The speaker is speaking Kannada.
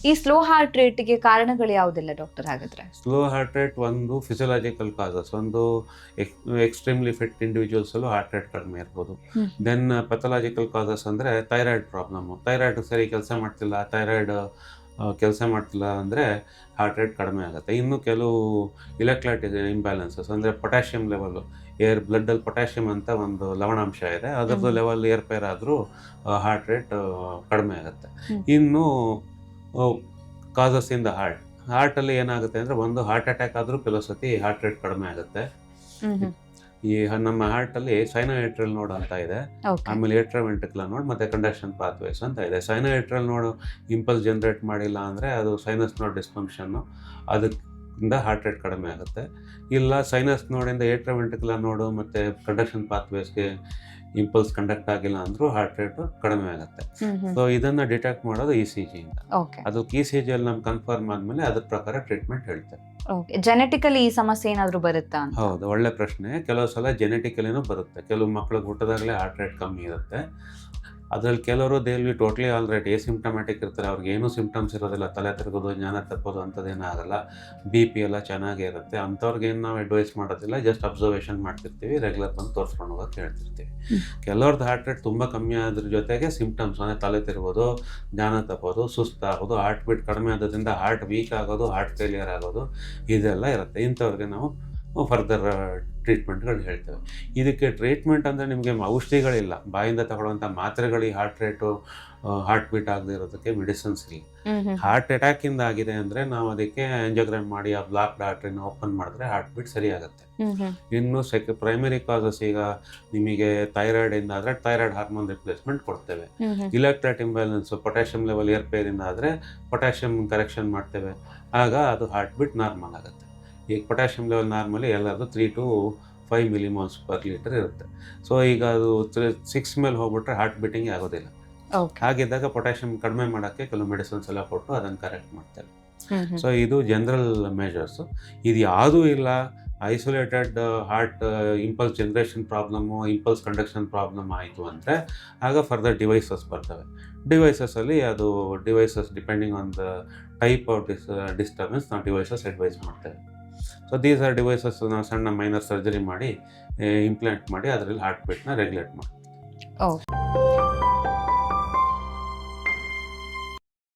ಈ ಸ್ಲೋ ಹಾರ್ಟ್ ರೇಟ್ಗೆ ಕಾರಣಗಳು ಯಾವುದಿಲ್ಲ ಡಾಕ್ಟರ್ ಹಾಗಾದ್ರೆ? ಸ್ಲೋ ಹಾರ್ಟ್ ರೇಟ್ ಒಂದು ಫಿಸಿಯಲಾಜಿಕಲ್ ಕಾಸಸ್, ಒಂದು ಎಕ್ಸ್ಟ್ರೀಮ್ಲಿ ಫಿಟ್ ಇಂಡಿವಿಜುವಲ್ಸಲ್ಲೂ ಹಾರ್ಟ್ ರೇಟ್ ಕಡಿಮೆ ಇರ್ಬೋದು. ದೆನ್ ಪೆಥಾಲಜಿಕಲ್ ಕಾಸಸ್ ಅಂದರೆ ಥೈರಾಯ್ಡ್ ಪ್ರಾಬ್ಲಮ್ಮು, ಥೈರಾಯ್ಡ್ ಸರಿ ಕೆಲಸ ಮಾಡ್ತಿಲ್ಲ, ಥೈರಾಯ್ಡ್ ಕೆಲಸ ಮಾಡ್ತಿಲ್ಲ ಅಂದರೆ ಹಾರ್ಟ್ ರೇಟ್ ಕಡಿಮೆ ಆಗುತ್ತೆ. ಇನ್ನು ಕೆಲವು ಇಲೆಕ್ಟ್ರೈಟ್ ಇಂಬ್ಯಾಲೆನ್ಸಸ್ ಅಂದರೆ ಪೊಟ್ಯಾಷಿಯಮ್ ಲೆವೆಲ್ಲು, ಬ್ಲಡ್ಡಲ್ಲಿ ಪೊಟ್ಯಾಷಿಯಮ್ ಅಂತ ಒಂದು ಲವಣಾಂಶ ಇದೆ, ಅದರದ್ದು ಲೆವೆಲ್ ಏರ್ಪೇರ್ ಆದರೂ ಹಾರ್ಟ್ ರೇಟ್ ಕಡಿಮೆ ಆಗುತ್ತೆ. ಇನ್ನು ಕಾಸಸ್ ಇನ್ ದ ಹಾರ್ಟಲ್ಲಿ ಏನಾಗುತ್ತೆ ಅಂದರೆ, ಒಂದು ಹಾರ್ಟ್ ಅಟ್ಯಾಕ್ ಆದರೂ ಕೆಲವು ಸತಿ ಹಾರ್ಟ್ ರೇಟ್ ಕಡಿಮೆ ಆಗುತ್ತೆ. ಈ ನಮ್ಮ ಹಾರ್ಟಲ್ಲಿ ಸೈನೋಏಟ್ರಲ್ ನೋಡ್ ಅಂತ ಇದೆ, ಆಮೇಲೆ ಏಟ್ರೋವೆಂಟ್ರಿಕ್ಯುಲರ್ ನೋಡ್ ಮತ್ತು ಕಂಡಕ್ಷನ್ ಪಾತ್ವೇಸ್ ಅಂತ ಇದೆ. ಸೈನೋಏಟ್ರಲ್ ನೋಡು ಇಂಪಲ್ಸ್ ಜನರೇಟ್ ಮಾಡಿಲ್ಲ ಅಂದರೆ ಅದು ಸೈನಸ್ ನೋಡ್ ಡಿಸ್ಫಂಕ್ಷನ್ನು, ಅದರಿಂದ ಹಾರ್ಟ್ ರೇಟ್ ಕಡಿಮೆ ಆಗುತ್ತೆ. ಇಲ್ಲ ಸೈನಸ್ ನೋಡಿಂದ ಏಟ್ರೋವೆಂಟ್ರಿಕ್ಯುಲರ್ ನೋಡು ಮತ್ತು ಕಂಡಕ್ಷನ್ ಪಾತ್ವೇಸ್ಗೆ ಇಂಪಲ್ಸ್ ಕಂಡಕ್ಟ್ ಆಗಿಲ್ಲ ಅಂದರೂ ಹಾರ್ಟ್ ರೇಟು ಕಡಿಮೆ ಆಗುತ್ತೆ. ಸೊ ಇದನ್ನು ಡಿಟೆಕ್ಟ್ ಮಾಡೋದು ಇ ಸಿ ಜಿಯಿಂದ. ಅದಕ್ಕೆ ಇ ಸಿ ಜಿಯಲ್ಲಿ ನಮ್ಗೆ ಕನ್ಫರ್ಮ್ ಆದಮೇಲೆ ಅದ್ರ ಪ್ರಕಾರ ಟ್ರೀಟ್ಮೆಂಟ್ ಹೇಳ್ತಾರೆ. ಜೆನೆಟಿಕಲಿ ಈ ಸಮಸ್ಯೆ ಏನಾದರೂ ಬರುತ್ತಾ? ಹೌದು, ಒಳ್ಳೆ ಪ್ರಶ್ನೆ. ಕೆಲವು ಸಲ ಜೆನೆಟಿಕಲಿನೂ ಬರುತ್ತೆ. ಕೆಲವು ಮಕ್ಕಳಿಗೆ ಹುಟ್ಟಿದಾಗಲೇ ಹಾರ್ಟ್ ರೇಟ್ ಕಮ್ಮಿ ಇರುತ್ತೆ. ಅದರಲ್ಲಿ ಕೆಲವರು they will be totally all right, symptomatic ಇರ್ತಾರೆ, ಅವ್ರಿಗೆ ಏನೂ ಸಿಂಪ್ಟಮ್ಸ್ ಇರೋದಿಲ್ಲ, ತಲೆ ತಿರುಗೋದು, ಜ್ಞಾನ ತಪ್ಪೋದು ಅಂಥದ್ದೇನೂ ಆಗಲ್ಲ, ಬಿ ಪಿ ಎಲ್ಲ ಚೆನ್ನಾಗೇ ಇರುತ್ತೆ. ಅಂಥವ್ರಿಗೇನು ನಾವು ಅಡ್ವೈಸ್ ಮಾಡೋದಿಲ್ಲ, ಜಸ್ಟ್ ಅಬ್ಸರ್ವೇಷನ್ ಮಾಡ್ತಿರ್ತೀವಿ, ರೆಗ್ಯುಲರ್ ಬಂದು ತೋರಿಸ್ಕೊಂಡು ಹೋಗೋಕೆ ಹೇಳ್ತಿರ್ತೀವಿ. ಕೆಲವ್ರದ್ದು ಹಾರ್ಟ್ ರೇಟ್ ತುಂಬ ಕಮ್ಮಿ ಆದ್ರ ಜೊತೆಗೆ ಸಿಂಪ್ಟಮ್ಸ್ ಅಂದರೆ ತಲೆ ತಿರುಗೋದು, ಜ್ಞಾನ ತಪ್ಪೋದು, ಸುಸ್ತಾಗೋದು, ಹಾರ್ಟ್ ಬೀಟ್ ಕಡಿಮೆ ಆಗೋದ್ರಿಂದ ಹಾರ್ಟ್ ವೀಕ್ ಆಗೋದು, ಹಾರ್ಟ್ ಫೇಲಿಯರ್ ಆಗೋದು, ಇದೆಲ್ಲ ಇರುತ್ತೆ. ಇಂಥವ್ರಿಗೆ ನಾವು ಫರ್ದರ್ ಟ್ರೀಟ್ಮೆಂಟ್ಗಳು ಹೇಳ್ತೇವೆ. ಇದಕ್ಕೆ ಟ್ರೀಟ್ಮೆಂಟ್ ಅಂದರೆ ನಿಮಗೆ ಔಷಧಿಗಳಿಲ್ಲ, ಬಾಯಿಂದ ತಗೊಳ್ಳುವಂಥ ಮಾತ್ರೆಗಳು ಈ ಹಾರ್ಟ್ ರೇಟು ಹಾರ್ಟ್ ಬೀಟ್ ಆಗದೆ ಇರೋದಕ್ಕೆ ಮೆಡಿಸಿನ್ಸ್ ಇಲ್ಲ. ಹಾರ್ಟ್ ಅಟ್ಯಾಕಿಂದ ಆಗಿದೆ ಅಂದರೆ ನಾವು ಅದಕ್ಕೆ ಆಂಜಿಯೋಗ್ರಾಮ್ ಮಾಡಿ ಆ ಬ್ಲಾಕ್ಡ್ ಆರ್ಟ್ರಿನ ಓಪನ್ ಮಾಡಿದ್ರೆ ಹಾರ್ಟ್ ಬೀಟ್ ಸರಿ ಆಗುತ್ತೆ. ಇನ್ನು ಪ್ರೈಮರಿ ಕಾಸಸ್, ಈಗ ನಿಮಗೆ ಥೈರಾಯ್ಡಿಂದ ಆದರೆ ಥೈರಾಯ್ಡ್ ಹಾರ್ಮೋನ್ ರಿಪ್ಲೇಸ್ಮೆಂಟ್ ಕೊಡ್ತೇವೆ. ಇಲೆಕ್ಟ್ರೈಟ್ ಇಂಬ್ಯಾಲೆನ್ಸ್, ಪೊಟ್ಯಾಷಿಯಮ್ ಲೆವೆಲ್ ಏರ್ಪೇರಿಂದ ಆದರೆ ಪೊಟ್ಯಾಷಿಯಮ್ ಕರೆಕ್ಷನ್ ಮಾಡ್ತೇವೆ, ಆಗ ಅದು ಹಾರ್ಟ್ ಬೀಟ್ ನಾರ್ಮಲ್ ಆಗುತ್ತೆ. ಈಗ ಪೊಟ್ಯಾಷಿಯಮ್ ಲೆವೆಲ್ ನಾರ್ಮಲಿ ಎಲ್ಲರದು 3 to 5 ಮಿಲಿಮೋಲ್ಸ್ ಪರ್ ಲೀಟರ್ ಇರುತ್ತೆ. ಸೊ ಈಗ ಅದು 6 ಮೇಲೆ ಹೋಗ್ಬಿಟ್ರೆ ಹಾರ್ಟ್ ಬೀಟಿಂಗ್ ಆಗೋದಿಲ್ಲ. ಹಾಗಿದ್ದಾಗ ಪೊಟ್ಯಾಷಿಯಮ್ ಕಡಿಮೆ ಮಾಡೋಕ್ಕೆ ಕೆಲವು ಮೆಡಿಸಿನ್ಸ್ ಎಲ್ಲ ಕೊಟ್ಟು ಅದನ್ನು ಕರೆಕ್ಟ್ ಮಾಡ್ತಾರೆ. ಸೊ ಇದು ಜನರಲ್ ಮೆಜರ್ಸು. ಇದು ಯಾವುದೂ ಇಲ್ಲ, isolated heart impulse generation problem, impulse conduction problem ಆಯಿತು ಅಂದರೆ ಆಗ ಫರ್ದರ್ ಡಿವೈಸಸ್ ಬರ್ತವೆ. ಡಿವೈಸಸ್ಸಲ್ಲಿ ಅದು devices depending on the type of disturbance ನಾವು ಡಿವೈಸಸ್ ಅಡ್ವೈಸ್ ಮಾಡ್ತೇವೆ. ಸೊ ದೀಸ್ ಆರ್ ಡಿವೈಸಸ್ ನಾವು ಸಣ್ಣ ಮೈನರ್ ಸರ್ಜರಿ ಮಾಡಿ ಇಂಪ್ಲಾಂಟ್ ಮಾಡಿ ಅದರಲ್ಲಿ ಹಾರ್ಟ್ ಬೀಟ್ನ ರೆಗ್ಯುಲೇಟ್ ಮಾಡ್ತೀವಿ.